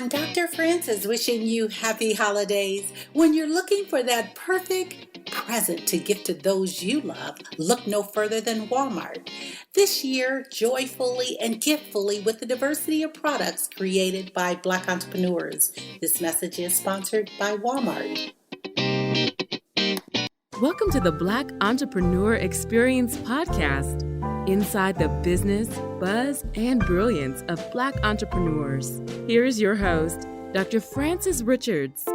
everyone. Dr. Francis wishing you happy holidays. When you're looking for that perfect present to gift to those you love, look no further than Walmart. This year, joyfully and giftfully with the diversity of products created by Black entrepreneurs. This message is sponsored by Walmart. Welcome to the Black Entrepreneur Experience Podcast. Inside the business, buzz, and brilliance of Black entrepreneurs. Here's your host, Dr. Francis Richards.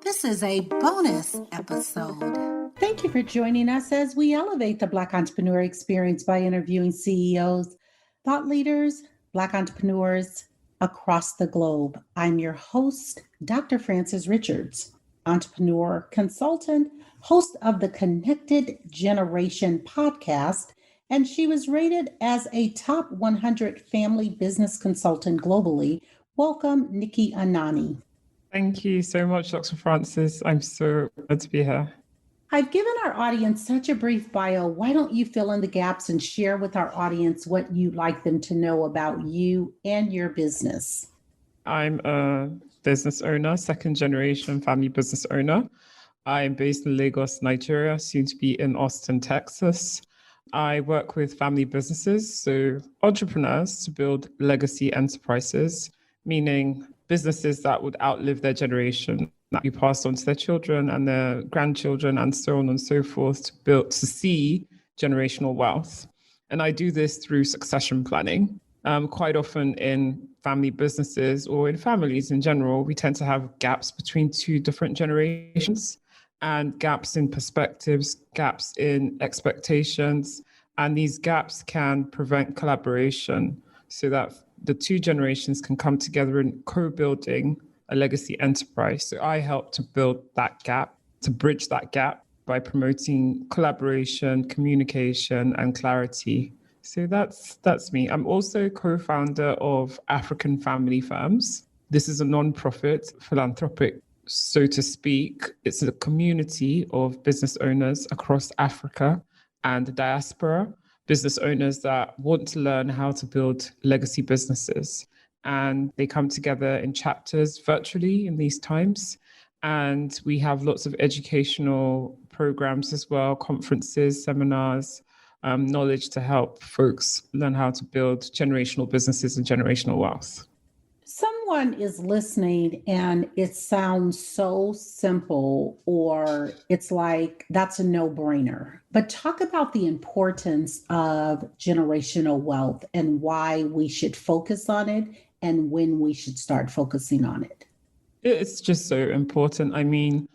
This is a bonus episode. Thank you for joining us as we elevate the Black entrepreneur experience by interviewing CEOs, thought leaders, Black entrepreneurs across the globe. I'm your host, Dr. Francis Richards, entrepreneur, consultant, host of the Connected Generation podcast, and she was rated as a top 100 family business consultant globally. Welcome, Nikki Anani. Thank you so much, Dr. Francis. I'm so glad to be here. I've given our audience such a brief bio. Why don't you fill in the gaps and share with our audience what you'd like them to know about you and your business? I'm a business owner, second generation family business owner. I'm based in Lagos, Nigeria, soon to be in Austin, Texas. I work with family businesses, so entrepreneurs, to build legacy enterprises, meaning businesses that would outlive their generation, that be passed on to their children and their grandchildren and so on and so forth to see generational wealth. And I do this through succession planning. Quite often in family businesses or in families in general, we tend to have gaps between two different generations, and gaps in perspectives, gaps in expectations, and these gaps can prevent collaboration so that the two generations can come together in co-building a legacy enterprise. So I help to build that gap, to bridge that gap by promoting collaboration, communication, and clarity. So that's me. I'm also co-founder of African Family Firms. This is a non-profit philanthropic, so to speak. It's a community of business owners across Africa and the diaspora, business owners that want to learn how to build legacy businesses. And they come together in chapters virtually in these times. And we have lots of educational programs as well, conferences, seminars, knowledge to help folks learn how to build generational businesses and generational wealth. Someone is listening and it sounds so simple, or it's like that's a no-brainer. But talk about the importance of generational wealth and why we should focus on it and when we should start focusing on it. It's just so important. I mean,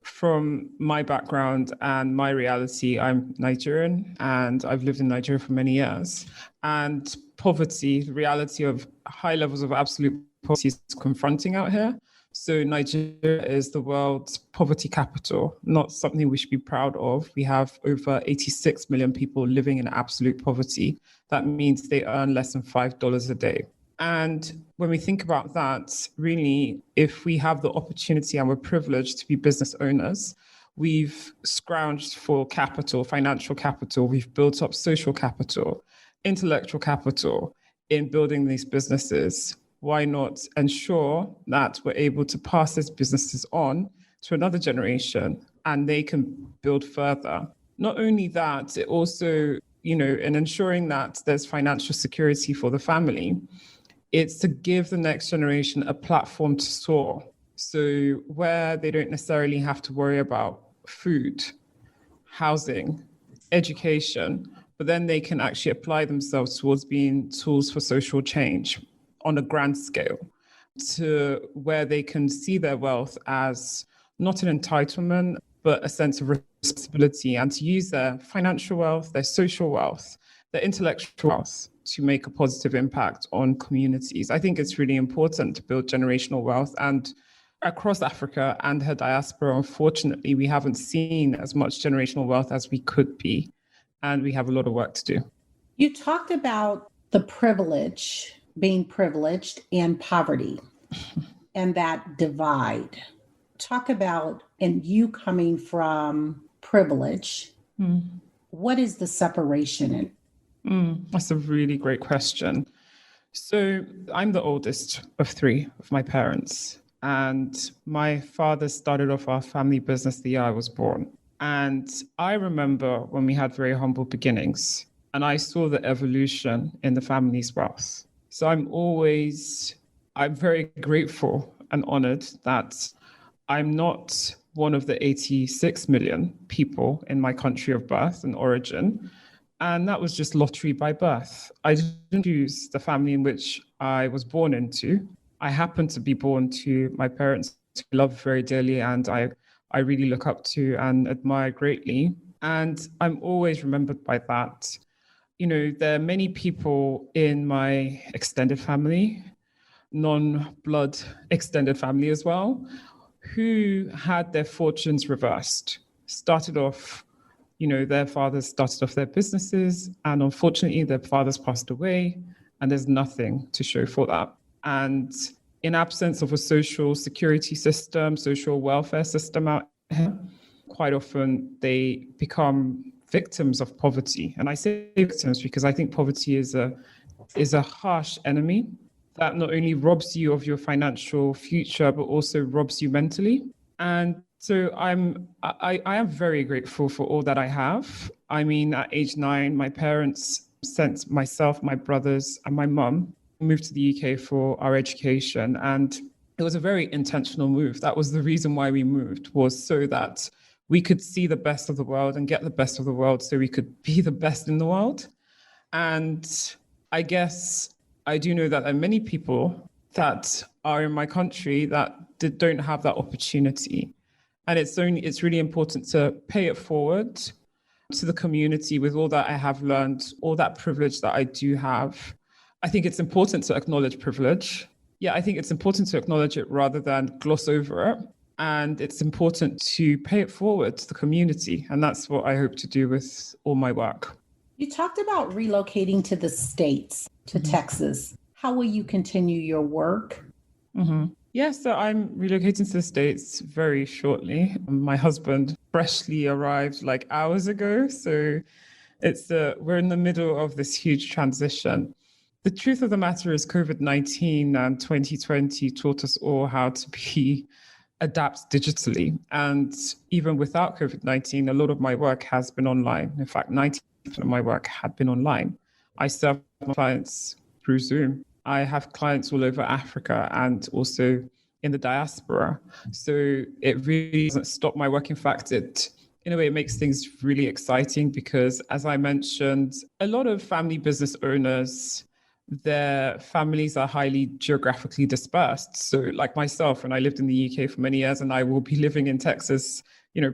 from my background and my reality, I'm Nigerian and I've lived in Nigeria for many years. And poverty, the reality of high levels of absolute poverty is confronting out here. So Nigeria is the world's poverty capital, not something we should be proud of. We have over 86 million people living in absolute poverty. That means they earn less than $5 a day. And when we think about that, really, if we have the opportunity and we're privileged to be business owners, we've scrounged for capital, financial capital, we've built up social capital, intellectual capital in building these businesses. Why not ensure that we're able to pass these businesses on to another generation and they can build further? Not only that, it also, in ensuring that there's financial security for the family, it's to give the next generation a platform to soar. So where they don't necessarily have to worry about food, housing, education, but then they can actually apply themselves towards being tools for social change on a grand scale, to where they can see their wealth as not an entitlement, but a sense of responsibility, and to use their financial wealth, their social wealth, their intellectual wealth to make a positive impact on communities. I think it's really important to build generational wealth. And across Africa and her diaspora, unfortunately, we haven't seen as much generational wealth as we could be. And we have a lot of work to do. You talked about the privilege, being privileged, and poverty, and that divide. Talk about, and you coming from privilege, what is the separation in? That's a really great question. So I'm the oldest of three of my parents. And my father started off our family business the year I was born. And I remember when we had very humble beginnings, and I saw the evolution in the family's wealth. So I'm very grateful and honored that I'm not one of the 86 million people in my country of birth and origin. And that was just lottery by birth. I didn't choose the family in which I was born into. I happened to be born to my parents who I love very dearly and I really look up to and admire greatly. And I'm always remembered by that. You know, there are many people in my extended family, non-blood extended family as well, who had their fortunes reversed, started off, their fathers started off their businesses, and unfortunately, their fathers passed away, and there's nothing to show for that. And in absence of a social security system, social welfare system out here, quite often they become victims of poverty. And I say victims because I think poverty is a harsh enemy that not only robs you of your financial future, but also robs you mentally. And so I am very grateful for all that I have. I mean, at age 9, my parents sent myself, my brothers, and my mum moved to the UK for our education. And it was a very intentional move. That was the reason why we moved, was so that we could see the best of the world and get the best of the world so we could be the best in the world. And I guess I do know that there are many people that are in my country that don't have that opportunity. And it's really important to pay it forward to the community with all that I have learned, all that privilege that I do have. I think it's important to acknowledge privilege. Yeah, I think it's important to acknowledge it rather than gloss over it. And it's important to pay it forward to the community. And that's what I hope to do with all my work. You talked about relocating to the States, to Texas. How will you continue your work? Yeah, so I'm relocating to the States very shortly. My husband freshly arrived like hours ago. So we're in the middle of this huge transition. The truth of the matter is COVID-19 and 2020 taught us all how to adapt digitally. And even without COVID-19, a lot of my work has been online. In fact, 90% of my work had been online. I serve my clients through Zoom. I have clients all over Africa and also in the diaspora. So it really doesn't stop my work. In fact, in a way, it makes things really exciting because, as I mentioned, a lot of family business owners, their families are highly geographically dispersed. So like myself, when I lived in the UK for many years and I will be living in Texas,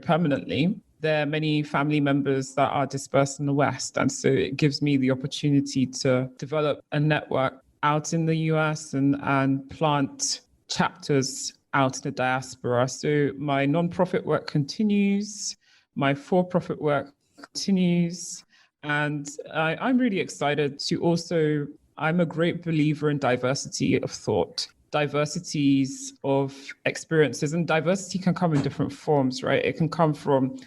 permanently, there are many family members that are dispersed in the West. And so it gives me the opportunity to develop a network out in the US and plant chapters out in the diaspora. So my nonprofit work continues, my for-profit work continues, and I'm really excited to also, I'm a great believer in diversity of thought, diversities of experiences, and diversity can come in different forms, right? It can come from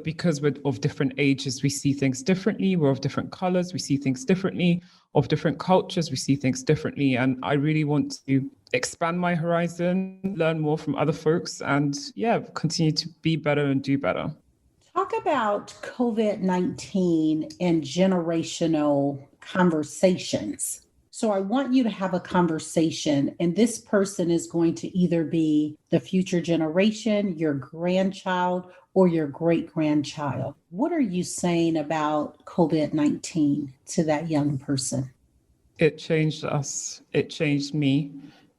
because we're of different ages, we see things differently. We're of different colors, we see things differently. Of different cultures, we see things differently. And I really want to expand my horizon, learn more from other folks, and continue to be better and do better. Talk about COVID-19 and generational conversations. So I want you to have a conversation, and this person is going to either be the future generation, your grandchild, or your great-grandchild. What are you saying about COVID-19 to that young person? It changed us. It changed me.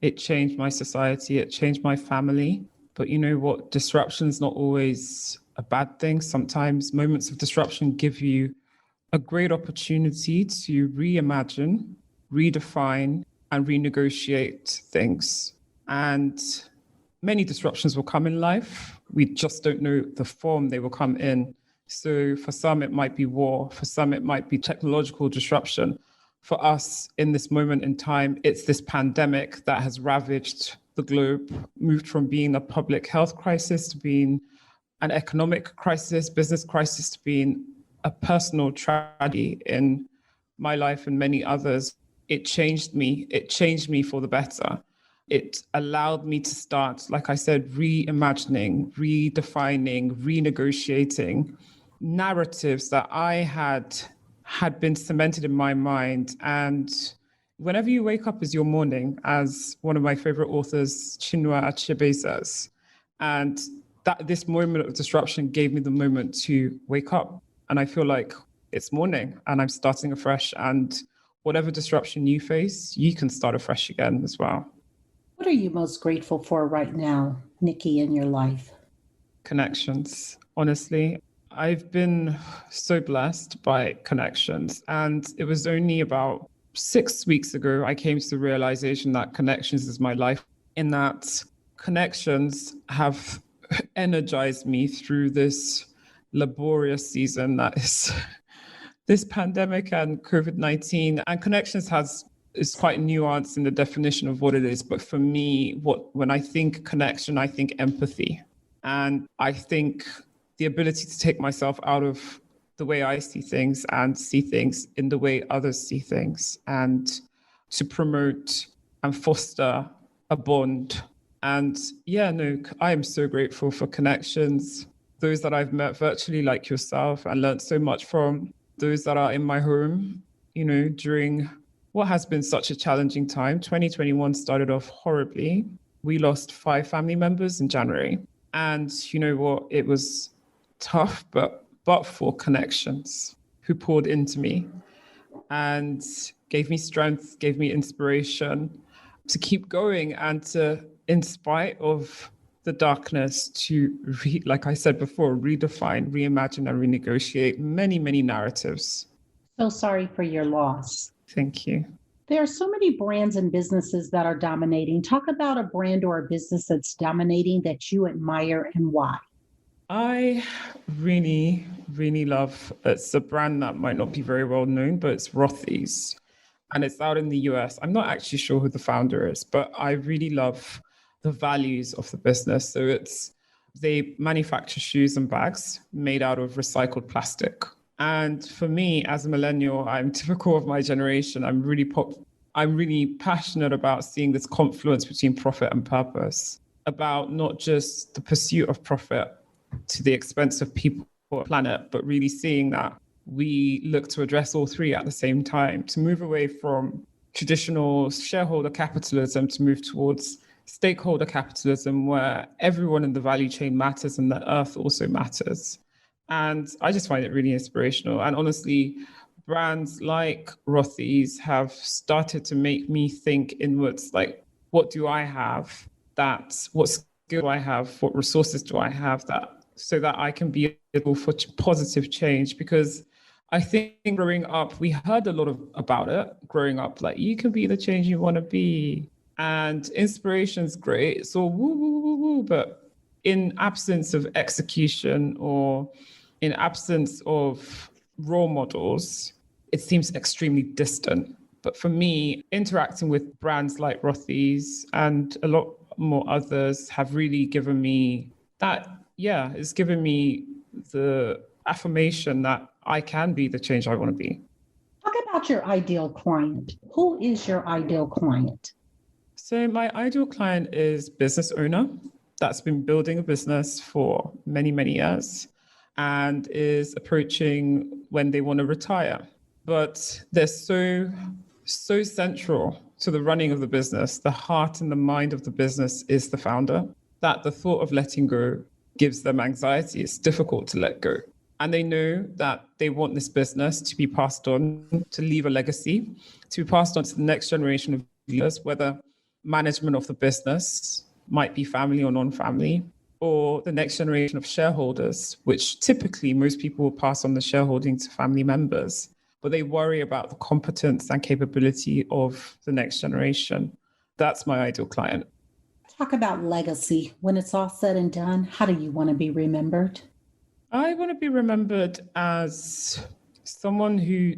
It changed my society. It changed my family. But you know what? Disruption is not always a bad thing. Sometimes moments of disruption give you a great opportunity to reimagine, redefine, and renegotiate things. And many disruptions will come in life. We just don't know the form they will come in. So for some, it might be war. For some, it might be technological disruption. For us, in this moment in time, it's this pandemic that has ravaged the globe, moved from being a public health crisis to being an economic crisis, business crisis, to being a personal tragedy in my life and many others. it changed me. It changed me for the better. It allowed me to start, like I said, reimagining, redefining, renegotiating narratives that I had been cemented in my mind. And whenever you wake up is your morning, as one of my favorite authors, Chinua Achebe, says. And that this moment of disruption gave me the moment to wake up. And I feel like it's morning and I'm starting afresh. And whatever disruption you face, you can start afresh again as well. What are you most grateful for right now, Nikki, in your life? Connections. Honestly, I've been so blessed by connections. And it was only about 6 weeks ago, I came to the realization that connections is my life, in that connections have energized me through this laborious season that is this pandemic and COVID-19. And connections is quite nuanced in the definition of what it is. But for me, when I think connection, I think empathy. And I think the ability to take myself out of the way I see things and see things in the way others see things, and to promote and foster a bond. And yeah, no, I am so grateful for connections, those that I've met virtually like yourself and learned so much from, those that are in my home, during what has been such a challenging time. 2021 started off horribly. We lost 5 family members in January. And you know what? It was tough, but for connections who poured into me and gave me strength, gave me inspiration to keep going and to, in spite of the darkness, to, like I said before, redefine, reimagine, and renegotiate many, many narratives. So sorry for your loss. Thank you. There are so many brands and businesses that are dominating. Talk about a brand or a business that's dominating that you admire and why. I really, really love, it's a brand that might not be very well known, but it's Rothy's. And it's out in the US. I'm not actually sure who the founder is, but I really love the values of the business. So they manufacture shoes and bags made out of recycled plastic. And for me, as a millennial, I'm typical of my generation. I'm really passionate about seeing this confluence between profit and purpose, about not just the pursuit of profit to the expense of people or planet, but really seeing that we look to address all three at the same time, to move away from traditional shareholder capitalism to move towards stakeholder capitalism, where everyone in the value chain matters and the earth also matters. And I just find it really inspirational. And honestly, brands like Rothy's have started to make me think inwards, like, what do I have? What skill do I have? What resources do I have so that I can be able for positive change? Because I think growing up, we heard a lot about it growing up, like, you can be the change you want to be. And inspiration's great. So woo, woo, woo, woo. But in absence of execution or in absence of role models, it seems extremely distant. But for me, interacting with brands like Rothy's and a lot more others have really given me that, it's given me the affirmation that I can be the change I want to be. Talk about your ideal client. Who is your ideal client? So my ideal client is business owner that's been building a business for many, many years and is approaching when they want to retire. But they're so central to the running of the business. The heart and the mind of the business is the founder, that the thought of letting go gives them anxiety. It's difficult to let go. And they know that they want this business to be passed on, to leave a legacy, to be passed on to the next generation of leaders, whether management of the business might be family or non-family, or the next generation of shareholders, which typically most people will pass on the shareholding to family members, but they worry about the competence and capability of the next generation. That's my ideal client. Talk about legacy. When it's all said and done, how do you want to be remembered? I want to be remembered as someone who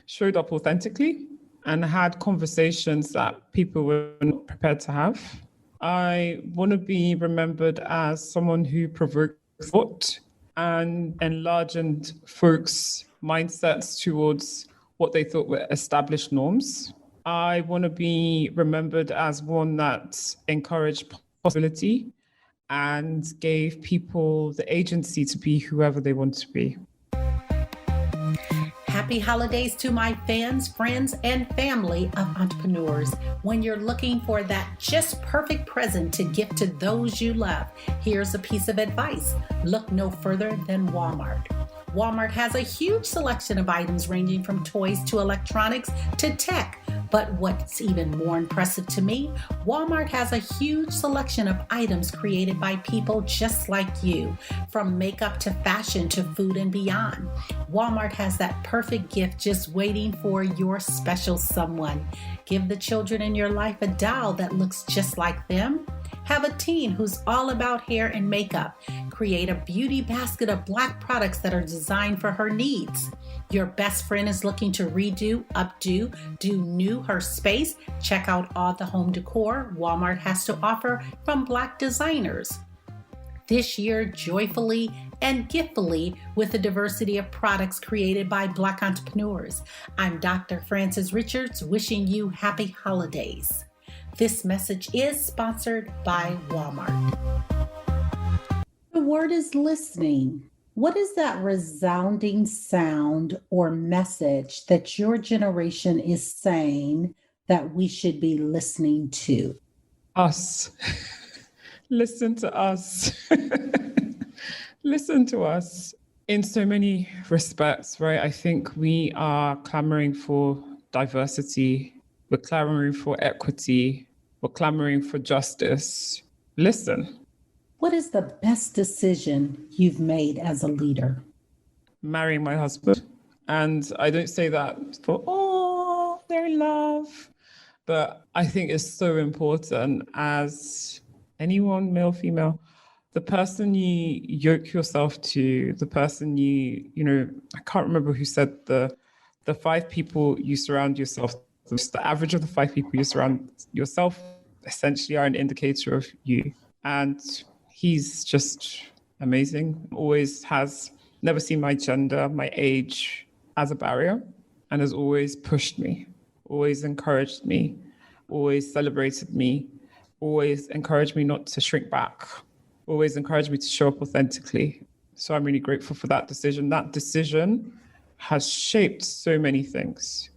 showed up authentically and had conversations that people were not prepared to have. I want to be remembered as someone who provoked thought and enlarged folks' mindsets towards what they thought were established norms. I want to be remembered as one that encouraged possibility and gave people the agency to be whoever they want to be. Happy holidays to my fans, friends, and family of entrepreneurs. When you're looking for that just perfect present to gift to those you love, here's a piece of advice. Look no further than Walmart. Walmart has a huge selection of items ranging from toys to electronics to tech. But what's even more impressive to me, Walmart has a huge selection of items created by people just like you, from makeup to fashion to food and beyond. Walmart has that perfect gift just waiting for your special someone. Give the children in your life a doll that looks just like them. Have a teen who's all about hair and makeup. Create a beauty basket of Black products that are designed for her needs. Your best friend is looking to redo, updo, do new her space. Check out all the home decor Walmart has to offer from Black designers. This year, joyfully and giftfully with a diversity of products created by Black entrepreneurs. I'm Dr. Frances Richards, wishing you happy holidays. This message is sponsored by Walmart. The word is listening. What is that resounding sound or message that your generation is saying that we should be listening to? Us. Listen to us. Listen to us in so many respects, right? I think we are clamoring for diversity. We're clamoring for equity. We're clamoring for justice. Listen. What is the best decision you've made as a leader? Marrying my husband. And I don't say that for, oh, they're in love. But I think it's so important as anyone, male, female, the person you yoke yourself to, the person I can't remember who said the 5 people you surround yourself with, the average of the 5 people you surround yourself essentially are an indicator of you. And he's just amazing. Always has never seen my gender, my age as a barrier, and has always pushed me, always encouraged me, always celebrated me, always encouraged me not to shrink back, always encouraged me to show up authentically. So I'm really grateful for that decision. That decision has shaped so many things,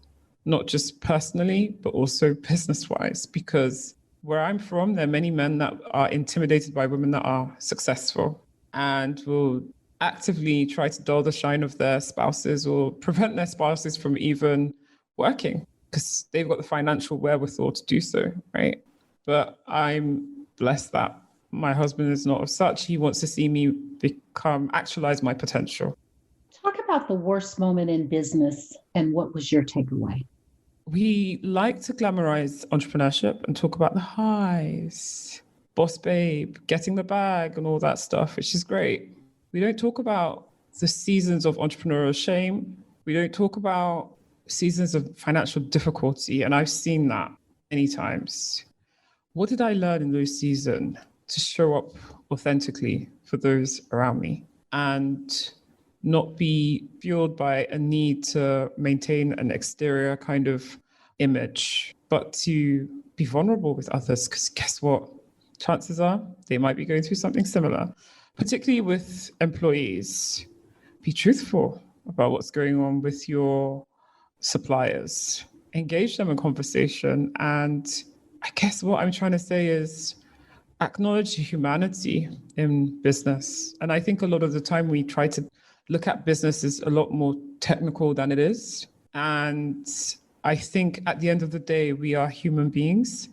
not just personally, but also business-wise, because where I'm from, there are many men that are intimidated by women that are successful and will actively try to dull the shine of their spouses or prevent their spouses from even working because they've got the financial wherewithal to do so, right? But I'm blessed that my husband is not of such. He wants to see me actualize my potential. Talk about the worst moment in business and what was your takeaway? We like to glamorize entrepreneurship and talk about the highs, boss babe, getting the bag and all that stuff, which is great. We don't talk about the seasons of entrepreneurial shame. We don't talk about seasons of financial difficulty. And I've seen that many times. What did I learn in those seasons to show up authentically for those around me and not be fueled by a need to maintain an exterior kind of image, but to be vulnerable with others? Because guess what? Chances are they might be going through something similar, particularly with employees. Be truthful about what's going on with your suppliers. Engage them in conversation. And I guess what I'm trying to say is acknowledge humanity in business. And I think a lot of the time we try to look at business as a lot more technical than it is. And I think at the end of the day, we are human beings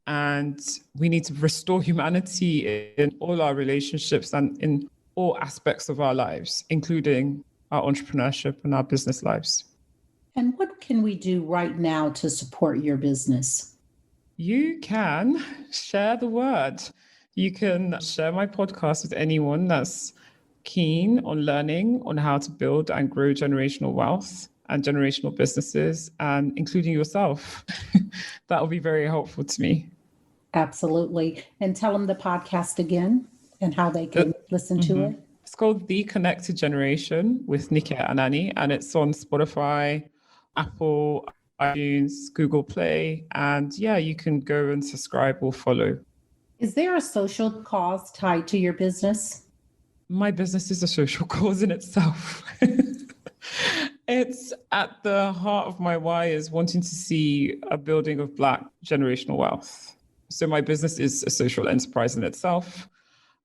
and we need to restore humanity in all our relationships and in all aspects of our lives, including our entrepreneurship and our business lives. And what can we do right now to support your business? You can share the word. You can share my podcast with anyone that's keen on learning on how to build and grow generational wealth and generational businesses, and including yourself. That will be very helpful to me. Absolutely. And tell them the podcast again and how they can listen to it. It's called The Connected Generation with Nikki Anani, and it's on Spotify, Apple, iTunes, Google Play. And yeah, you can go and subscribe or follow. Is there a social cause tied to your business? My business is a social cause in itself. It's at the heart of my why is wanting to see a building of Black generational wealth. So my business is a social enterprise in itself.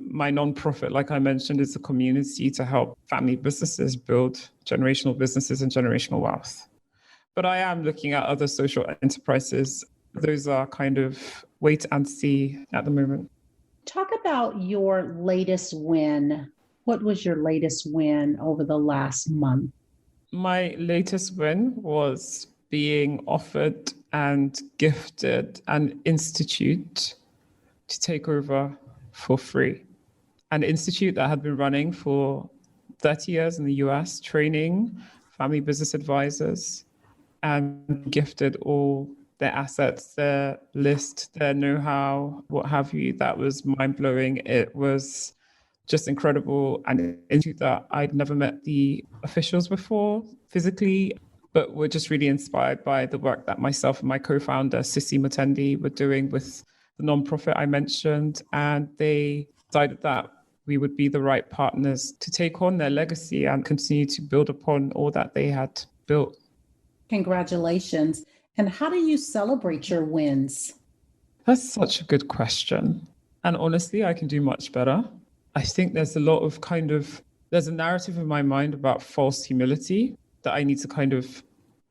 My nonprofit, like I mentioned, is a community to help family businesses build generational businesses and generational wealth. But I am looking at other social enterprises. Those are kind of wait and see at the moment. Talk about your latest win. What was your latest win over the last month? My latest win was being offered and gifted an institute to take over for free. An institute that had been running for 30 years in the US, training family business advisors and gifted all their assets, their list, their know-how, what have you. That was mind-blowing. It was just incredible. And into that, I'd never met the officials before physically, but were just really inspired by the work that myself and my co-founder, Sissy Mutendi, were doing with the nonprofit I mentioned. And they decided that we would be the right partners to take on their legacy and continue to build upon all that they had built. Congratulations. And how do you celebrate your wins? That's such a good question. And honestly, I can do much better. I think there's a lot of there's a narrative in my mind about false humility that I need to kind of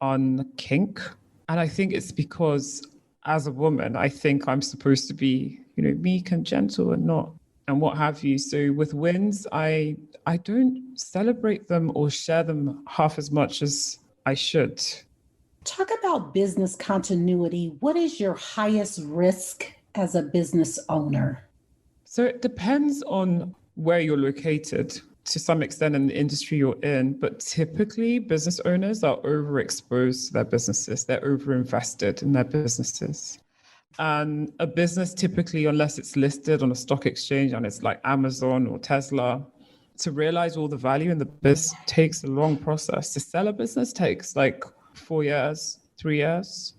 unkink. And I think it's because as a woman, I think I'm supposed to be, meek and gentle and not, and what have you. So with wins, I don't celebrate them or share them half as much as I should. Talk about business continuity. What is your highest risk as a business owner? So it depends on where you're located to some extent in the industry you're in, but typically business owners are overexposed to their businesses. They're overinvested in their businesses. And a business typically, unless it's listed on a stock exchange and it's like Amazon or Tesla, to realize all the value in the business takes a long process. To sell a business takes like 4 years, 3 years.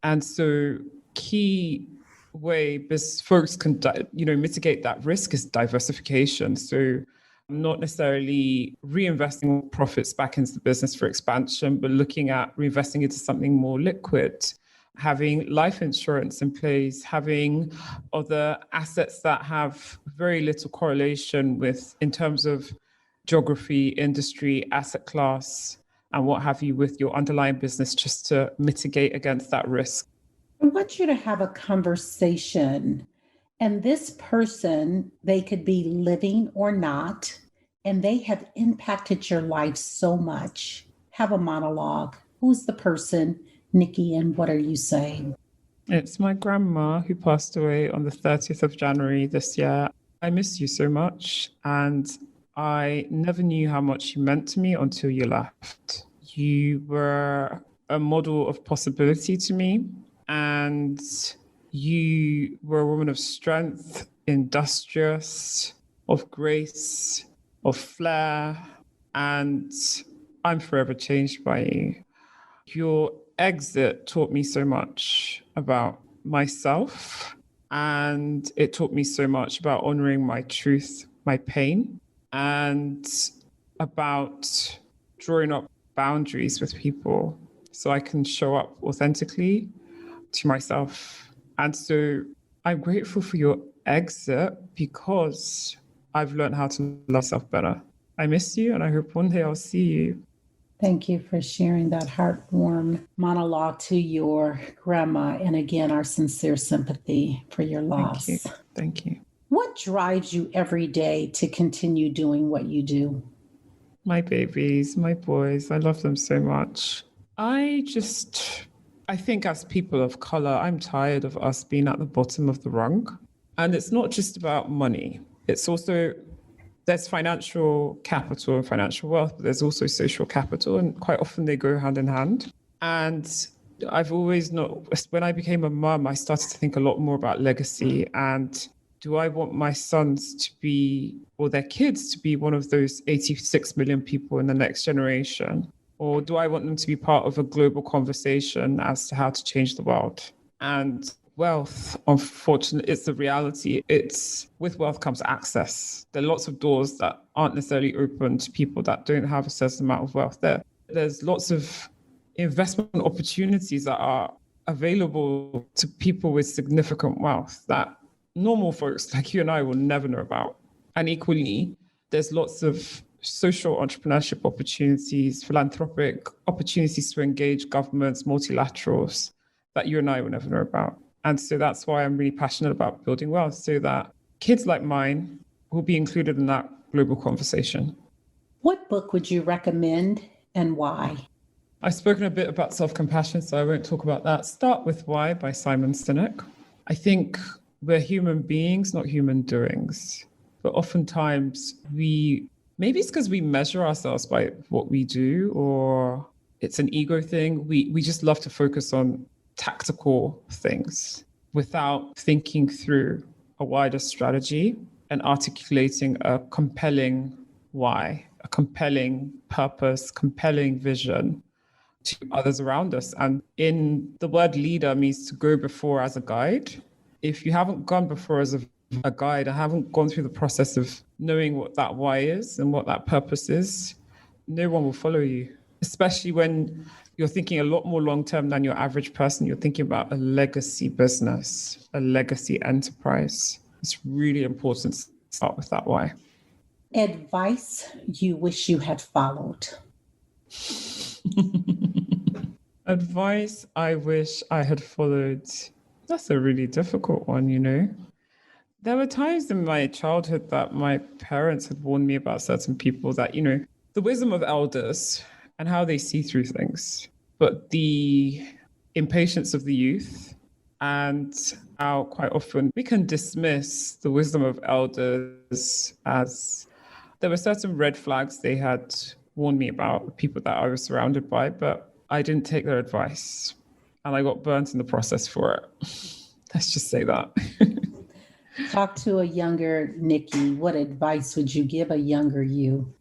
And so key way folks can mitigate that risk is diversification. So not necessarily reinvesting profits back into the business for expansion, but looking at reinvesting into something more liquid, having life insurance in place, having other assets that have very little correlation with in terms of geography, industry, asset class, and what have you with your underlying business just to mitigate against that risk. I want you to have a conversation, and this person, they could be living or not, and they have impacted your life so much. Have a monologue. Who's the person, Nikki, and what are you saying? It's my grandma who passed away on the 30th of January this year. I miss you so much, and I never knew how much you meant to me until you left. You were a model of possibility to me, and you were a woman of strength, industrious, of grace, of flair, and I'm forever changed by you. Your exit taught me so much about myself, and it taught me so much about honoring my truth, my pain, and about drawing up boundaries with people so I can show up authentically to myself. And so I'm grateful for your exit because I've learned how to love myself better. I miss you, and I hope one day I'll see you. Thank you for sharing that heartwarming monologue to your grandma. And again, our sincere sympathy for your loss. Thank you. What drives you every day to continue doing what you do? My babies, my boys, I love them so much. I think as people of color, I'm tired of us being at the bottom of the rung. And it's not just about money. It's also, there's financial capital and financial wealth, but there's also social capital. And quite often they go hand in hand. And I've always when I became a mum, I started to think a lot more about legacy. And do I want my sons to be, or their kids to be one of those 86 million people in the next generation? Or do I want them to be part of a global conversation as to how to change the world? And wealth, unfortunately, it's the reality. It's with wealth comes access. There are lots of doors that aren't necessarily open to people that don't have a certain amount of wealth there. There's lots of investment opportunities that are available to people with significant wealth that normal folks like you and I will never know about. And equally, there's lots of social entrepreneurship opportunities, philanthropic opportunities to engage governments, multilaterals that you and I will never know about. And so that's why I'm really passionate about building wealth, so that kids like mine will be included in that global conversation. What book would you recommend and why? I've spoken a bit about self-compassion, so I won't talk about that. Start with Why by Simon Sinek. I think we're human beings, not human doings. But oftentimes maybe it's because we measure ourselves by what we do, or it's an ego thing. We just love to focus on tactical things without thinking through a wider strategy and articulating a compelling why, a compelling purpose, compelling vision to others around us. And in the word leader means to go before as a guide. If you haven't gone before as a guide, I haven't gone through the process of knowing what that why is and what that purpose is, no one will follow you, especially when you're thinking a lot more long-term than your average person. You're thinking about a legacy business, a legacy enterprise. It's really important to start with that why. Advice you wish you had followed. Advice I wish I had followed. That's a really difficult one, you know. There were times in my childhood that my parents had warned me about certain people that, you know, the wisdom of elders and how they see through things, but the impatience of the youth and how quite often we can dismiss the wisdom of elders as there were certain red flags they had warned me about, people that I was surrounded by, but I didn't take their advice and I got burnt in the process for it. Let's just say that. Talk to a younger Nikki. What advice would you give a younger you?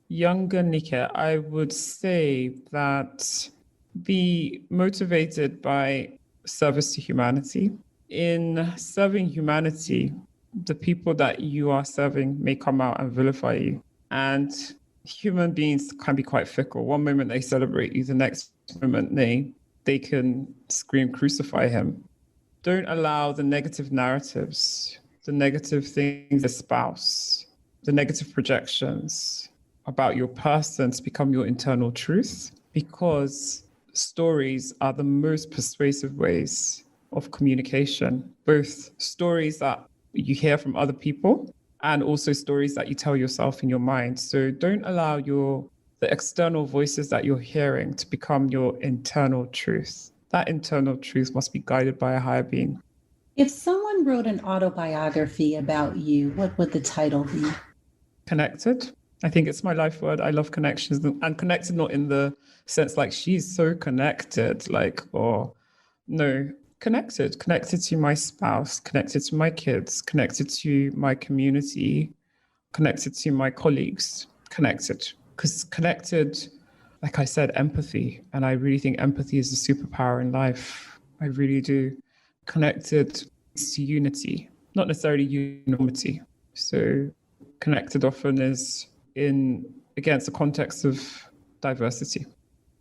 Younger Nikki, I would say that be motivated by service to humanity. In serving humanity, the people that you are serving may come out and vilify you. And human beings can be quite fickle. One moment they celebrate you, the next moment they can scream, crucify him. Don't allow the negative narratives, the negative things espouse, the negative projections about your person to become your internal truth, because stories are the most persuasive ways of communication, both stories that you hear from other people and also stories that you tell yourself in your mind. So don't allow the external voices that you're hearing to become your internal truth. That internal truth must be guided by a higher being. If someone wrote an autobiography about you, what would the title be? Connected. I think it's my life word. I love connections, and connected not in the sense like she's so connected, like, or no, connected to my spouse, connected to my kids, connected to my community, connected to my colleagues, connected. Because connected, like I said, empathy. And I really think empathy is a superpower in life. I really do. Connected to unity, not necessarily uniformity. So connected often is against the context of diversity.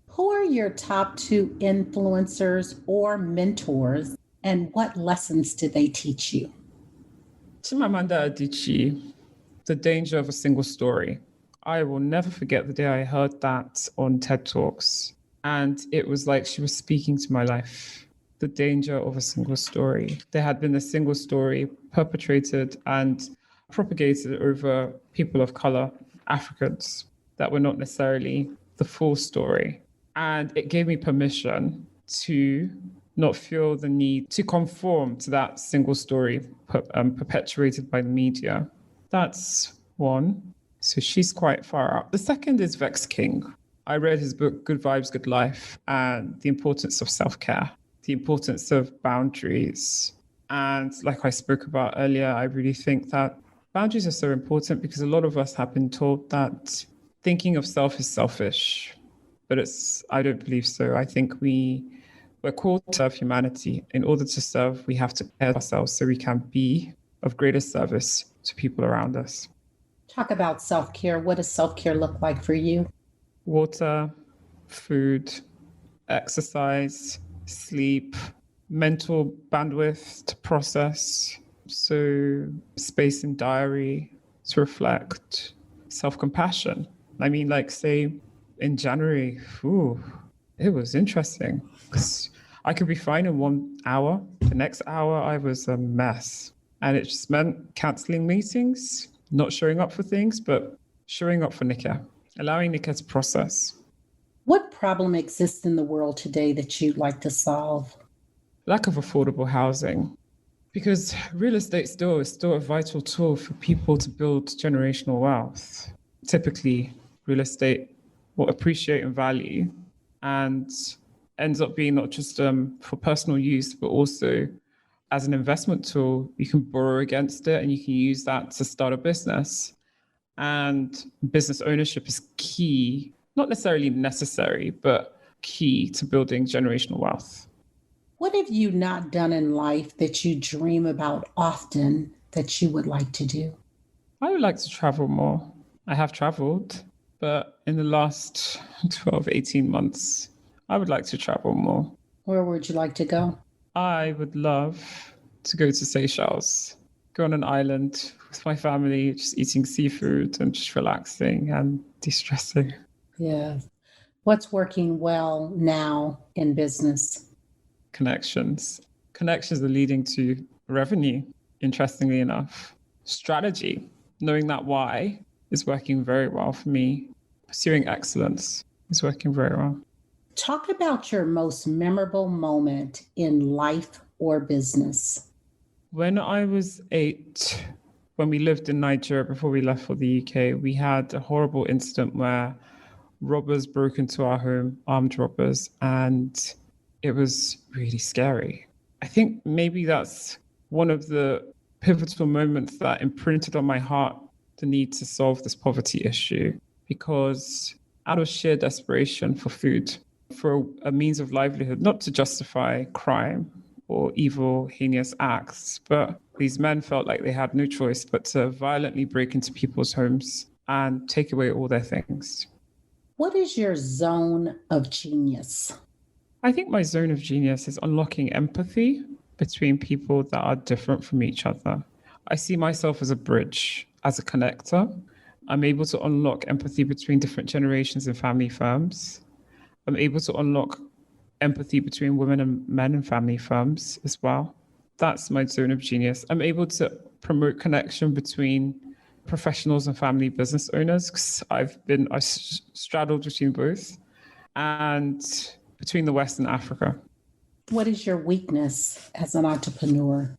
Who are your top two influencers or mentors, and what lessons did they teach you? Chimamanda Adichie, The Danger of a Single Story. I will never forget the day I heard that on TED Talks. And it was like she was speaking to my life. The danger of a single story. There had been a single story perpetrated and propagated over people of color, Africans, that were not necessarily the full story. And it gave me permission to not feel the need to conform to that single story perpetuated by the media. That's one. So she's quite far up. The second is Vex King. I read his book, Good Vibes, Good Life, and the importance of self-care, the importance of boundaries. And like I spoke about earlier, I really think that boundaries are so important because a lot of us have been told that thinking of self is selfish. but I don't believe so. I think we're called to serve humanity. In order to serve, we have to prepare ourselves so we can be of greater service to people around us. Talk about self-care. What does self-care look like for you? Water, food, exercise, sleep, mental bandwidth to process. So space in diary to reflect, self-compassion. I mean, like, say in January, it was interesting because I could be fine in 1 hour. The next hour, I was a mess. And it just meant canceling meetings, not showing up for things, but showing up for Nika, allowing Nika to process. What problem exists in the world today that you'd like to solve? Lack of affordable housing. Because real estate is still a vital tool for people to build generational wealth. Typically, real estate will appreciate in value and ends up being not just for personal use, but also as an investment tool. You can borrow against it and you can use that to start a business. And business ownership is key, not necessarily necessary, but key to building generational wealth. What have you not done in life that you dream about often that you would like to do? I would like to travel more. I have traveled, but in the last 12, 18 months, I would like to travel more. Where would you like to go? I would love to go to Seychelles, go on an island with my family, just eating seafood and just relaxing and de-stressing. Yeah. What's working well now in business? Connections. Connections are leading to revenue, interestingly enough. Strategy, knowing that why is working very well for me. Pursuing excellence is working very well. Talk about your most memorable moment in life or business. When I was 8, when we lived in Nigeria before we left for the UK, we had a horrible incident where robbers broke into our home, armed robbers, and it was really scary. I think maybe that's one of the pivotal moments that imprinted on my heart the need to solve this poverty issue, because out of sheer desperation for food, for a means of livelihood, not to justify crime or evil, heinous acts, but these men felt like they had no choice but to violently break into people's homes and take away all their things. What is your zone of genius? I think my zone of genius is unlocking empathy between people that are different from each other. I see myself as a bridge, as a connector. I'm able to unlock empathy between different generations in family firms. I'm able to unlock empathy between women and men in family firms as well. That's my zone of genius. I'm able to promote connection between professionals and family business owners because I've straddled between both, and between the West and Africa. What is your weakness as an entrepreneur?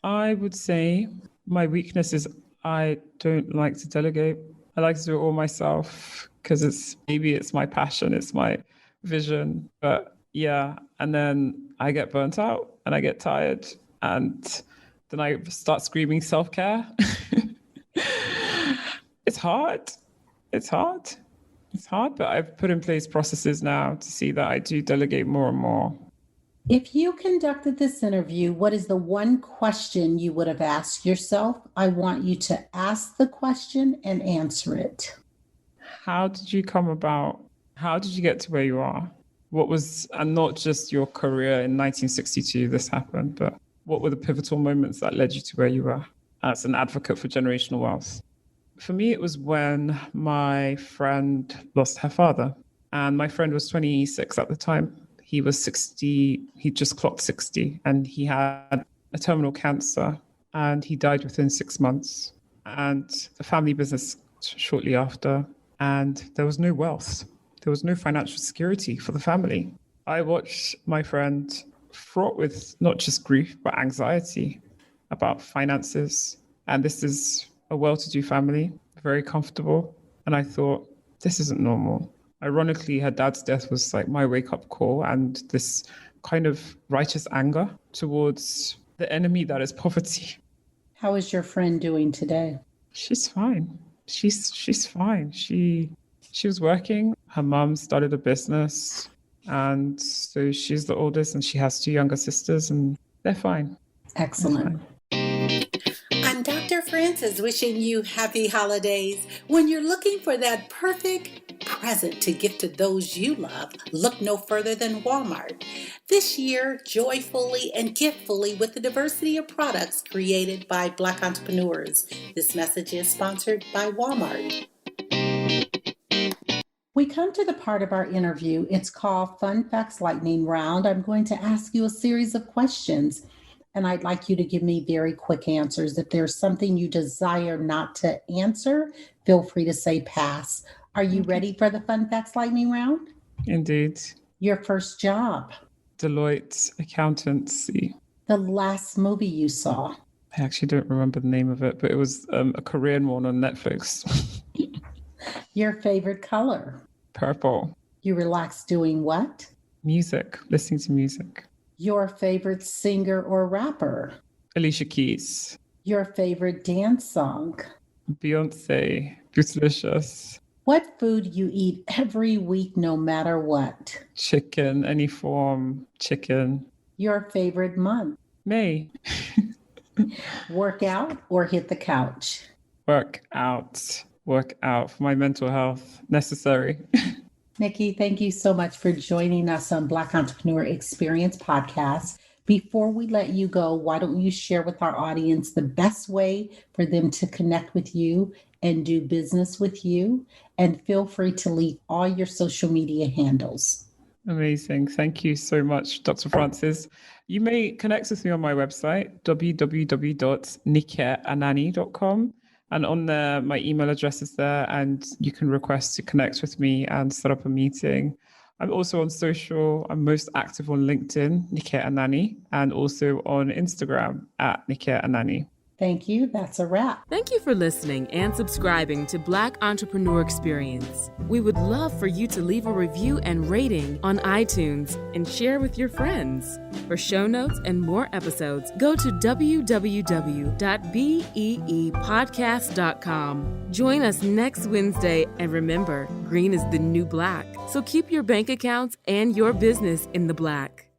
I would say my weakness is I don't like to delegate. I like to do it all myself because it's my passion, it's my vision. But yeah, and then I get burnt out and I get tired and then I start screaming self-care. It's hard. It's hard. It's hard, but I've put in place processes now to see that I do delegate more and more. If you conducted this interview, what is the one question you would have asked yourself? I want you to ask the question and answer it. How did you come about? How did you get to where you are? And not just your career in 1962, this happened, but what were the pivotal moments that led you to where you are as an advocate for generational wealth? For me, it was when my friend lost her father, and my friend was 26 at the time. He was 60, he just clocked 60, and he had a terminal cancer, and he died within 6 months. And the family business shortly after, and there was no wealth. There was no financial security for the family. I watched my friend fraught with not just grief, but anxiety about finances. And this is a well-to-do family, very comfortable. And I thought, this isn't normal. Ironically, her dad's death was like my wake-up call and this kind of righteous anger towards the enemy that is poverty. How is your friend doing today? She's fine. She's fine. She was working. Her mom started a business, and so she's the oldest, and she has two younger sisters, and they're fine. Excellent. I'm Dr. Francis, wishing you happy holidays. When you're looking for that perfect present to gift to those you love, look no further than Walmart. This year, joyfully and giftfully with the diversity of products created by Black entrepreneurs. This message is sponsored by Walmart. We come to the part of our interview. It's called Fun Facts Lightning Round. I'm going to ask you a series of questions, and I'd like you to give me very quick answers. If there's something you desire not to answer, feel free to say pass. Are you ready for the Fun Facts Lightning Round? Indeed. Your first job? Deloitte Accountancy. The last movie you saw? I actually don't remember the name of it, but it was a Korean one on Netflix. Your favorite color? Purple. You relax doing what? Music, listening to music. Your favorite singer or rapper? Alicia Keys. Your favorite dance song? Beyonce. Bootylicious. What food you eat every week no matter what? Chicken, any form, chicken. Your favorite month? May. Work out or hit the couch? Work out for my mental health. Necessary. Nikki, thank you so much for joining us on Black Entrepreneur Experience Podcast. Before we let you go, why don't you share with our audience the best way for them to connect with you and do business with you? And feel free to leave all your social media handles. Amazing. Thank you so much, Dr. Francis. You may connect with me on my website, www.niketanani.com. And on there, my email address is there, and you can request to connect with me and set up a meeting. I'm also on social. I'm most active on LinkedIn, Niket Anani, and also on Instagram at Niket Anani. Thank you. That's a wrap. Thank you for listening and subscribing to Black Entrepreneur Experience. We would love for you to leave a review and rating on iTunes and share with your friends. For show notes and more episodes, go to www.beepodcast.com. Join us next Wednesday, and remember, green is the new black. So keep your bank accounts and your business in the black.